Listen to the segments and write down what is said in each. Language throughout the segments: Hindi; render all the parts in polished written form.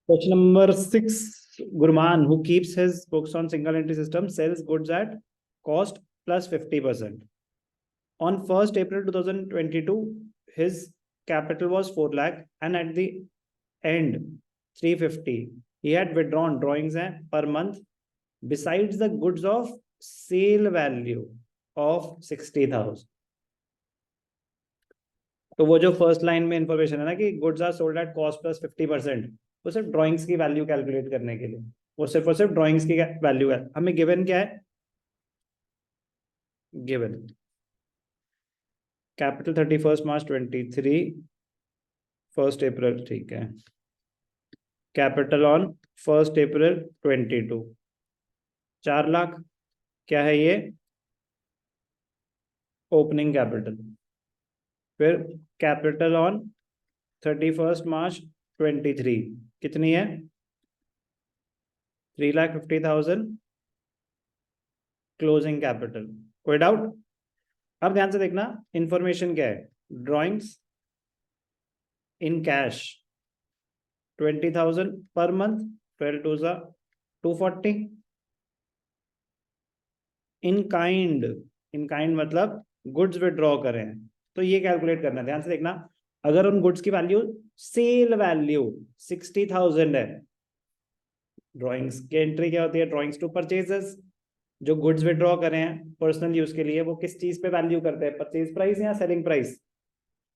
Question number 6. Gurman, who keeps his books on single entry system, sells goods at cost plus 50%. On 1st April 2022, his capital was 4 lakh and at the end 350. He had withdrawn drawings per month besides the goods of sale value of 60,000. तो वो जो फर्स्ट लाइन में इंफॉर्मेशन है ना कि goods are sold at cost plus 50%, वो सिर्फ ड्राइंग्स की वैल्यू कैलकुलेट करने के लिए, वो सिर्फ और सिर्फ ड्राइंग्स की वैल्यू है. हमें गिवन क्या है? गिवन कैपिटल 31 मार्च 23, 1 अप्रैल, ठीक है. कैपिटल ऑन 1 अप्रैल 22 4 लाख. क्या है ये? Opening capital. फिर कैपिटल ऑन 31 मार्च 23 कितनी है? 3,50,000 क्लोजिंग कैपिटल. कोई डाउट? अब ध्यान से देखना, इंफॉर्मेशन क्या है? Drawings in cash 20,000 per month, 12 2 240. In kind मतलब गुड्स विड्रॉ करें तो ये कैलकुलेट करना. ध्यान से देखना, अगर उन गुड्स की वैल्यू सेल वैल्यू 60,000 है, ड्राइंग्स की एंट्री क्या होती है? Drawings to purchases. जो गुड्स विड्रॉ करें हैं पर्सनल यूज के लिए, वो किस चीज पे वैल्यू करते हैं? परचेज प्राइस या सेलिंग प्राइस?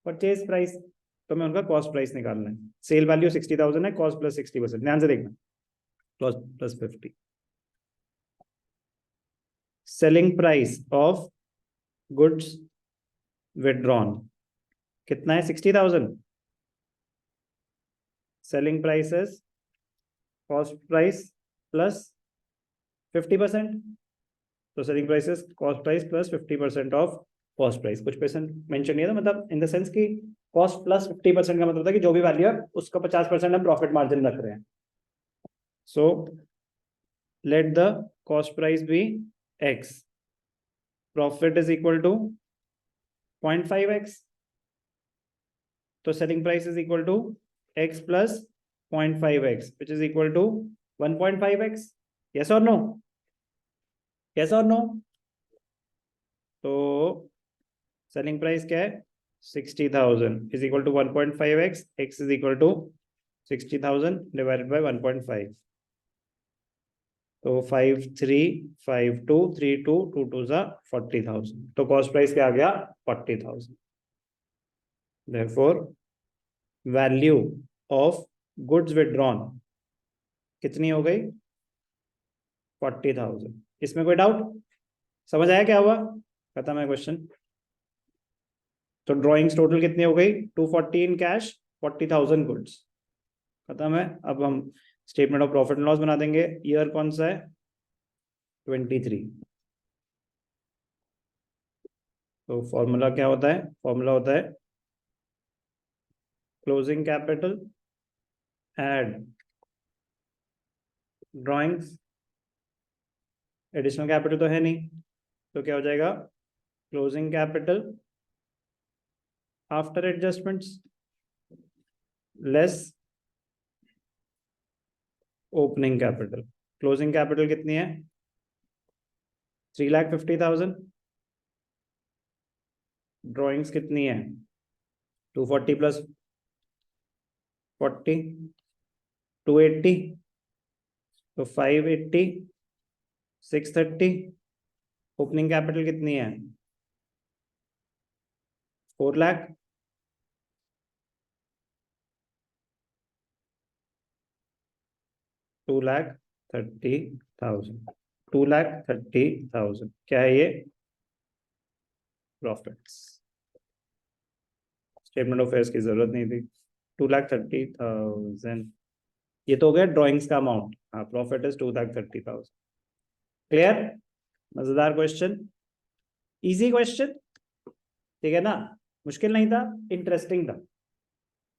Purchase price. तो मैं उनका कॉस्ट प्राइस निकालना है. सेल वैल्यू 60,000 है, कॉस्ट प्लस 60%. ध्यान से देखना, cost plus 50. Selling price of goods withdrawn कितना है? 60,000. Selling prices cost price plus 50%. तो selling prices cost price plus 50% of cost price. कुछ परसेंट मेंशन नहीं है, तो मतलब इन द सेंस कि कॉस्ट प्लस 50% का मतलब था कि जो भी वैल्यू है उसका 50% हम प्रॉफिट मार्जिन रख रहे हैं. So let the cost price be x, profit is equal to 0.5x. तो selling price is equal to x plus 0.5x which is equal to 1.5x. yes or no? yes or no? तो सेलिंग प्राइस क्या है? 60,000 is equal to 1.5x. x is equal to 60,000 divided by 1.5. तो 5 3 5 2 3 2 2 2 40,000. तो कॉस्ट प्राइस क्या आ गया? 40,000. Therefore value of goods withdrawn कितनी हो गई? 40,000. इसमें कोई डाउट? समझ आया क्या हुआ? खत्म है क्वेश्चन. तो ड्राइंग्स टोटल कितनी हो गई? 240 इन कैश, 40,000 गुड्स. खत्म है. अब हम statement of profit and loss बना देंगे. ईयर कौन सा है? 23. तो फॉर्मूला क्या होता है? फॉर्मूला होता है closing capital add drawings. Additional capital तो है नहीं, तो क्या हो जाएगा? Closing capital after adjustments less opening capital. Closing capital कितनी है? 3,50,000. ड्राइंग्स कितनी है? 240 प्लस 40 280. तो 580 630. ओपनिंग कैपिटल कितनी है? 4 लाख. $2,30,000. क्या है ये? प्रॉफिट्स. स्टेटमेंट ऑफ अफेयर्स की जरूरत नहीं थी. 2,30,000. ये तो हो गया ड्राइंग्स का अमाउंट. हाँ, प्रॉफिट इज 2,30,000. क्लियर? मजेदार क्वेश्चन, इजी क्वेश्चन, ठीक है ना? मुश्किल नहीं था, इंटरेस्टिंग था.